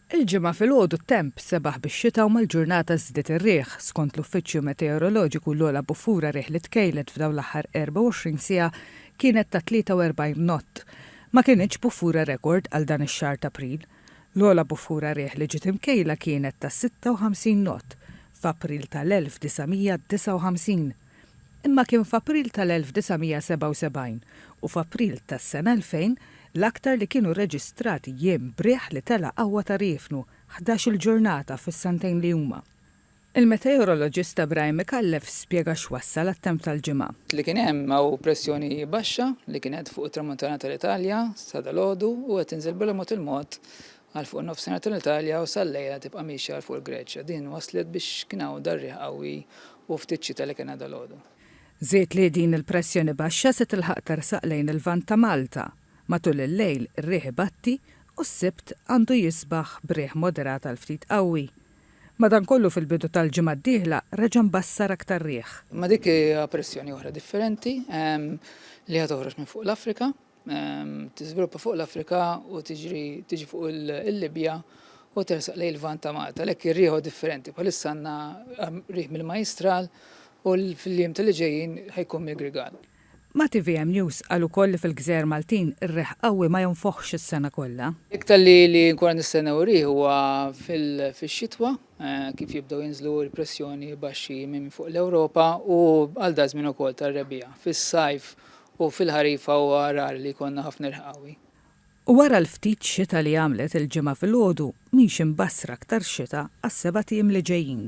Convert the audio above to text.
Il-ġimgħa filgħodu t-temp sebaħ bix-xita u mal-ġurnata żdiet ir-riħ. Skont l-Uffiċċju Meteoroloġiku l-ogħla bufura riħ li tkejlet f'dawn l-aħħar 24 siegħa kienet ta' 43 knot. Ma kienx bufura rekord għal dan ix-xahar ta' April. L-ogħla bufura riħ li ġiet imkejla kienet ta' 56 knot f'April tal-1959. Imma kien f'April tal-1977 u f'April tas-sena 2000 l-aktar li kienu reġistrati jiem briħ li tela qawwa ta' riefnu 11 il-ġurnata fis-santejn li huma. Il-meteoroloġista Brian Micallef spjega x'wassal għat-temp tal-ġimgħa. Li kien hemm hawn pressjoni baxxa li kienet fuq it-tramuntana tal-Italja sa dalgħodu u qed tinżel bil-mod il-mod għal fuq nofsinhar tal-Italja u sal-lejla tibqa' mixja għal fuq il-Greċja. Din waslet biex kien hawn darriħ qawwi u ftit xita li kien dalgħodu. Żied li din il-pressjoni baxxa se tilħaq tarsaq lejn il-Vant ta' Malta. Matul il-lejl ir-riħ batti u s-sibt għandu jisbaħ b'riħ moderat għal ftit qawwi. Madankollu fil-bidu tal-ġimgħa d-dieħla reġa' mbassar aktar riħ. Ma dik hija pressjoni oħra differenti li ħad toħroġ minn fuq l-Afrika, tiżviluppa fuq l-Afrika u tiġi fuq il-Libja u tersaq lejn il-Vant ta' Malta. Lekk ir-riħ differenti. Bħalissa għandna riħ mill-Majstral u fil-jiem tal ġejjin ħajkun mill-Grigal. Ma TVM News għal ukoll li fil-Gżejjer Maltin ir-riħ qawwi ma jonfoħx is-sena kollha. Iktar li nkun nistennew riħ huwa fix-xitwa kif jibdew jinżlu l-pressjoni baxxi minn fuq l-Ewropa u għal da żmien ukoll tar-rebbiegħa. Fis-sajf u fil-ħarifa huwa rar li jkollna ħafna riħ qawwi. U wara l-ftit xita li għamlet il-ġimgħa filgħodu mhix imbassra aktar xita għas-7 ijiem li ġejjin.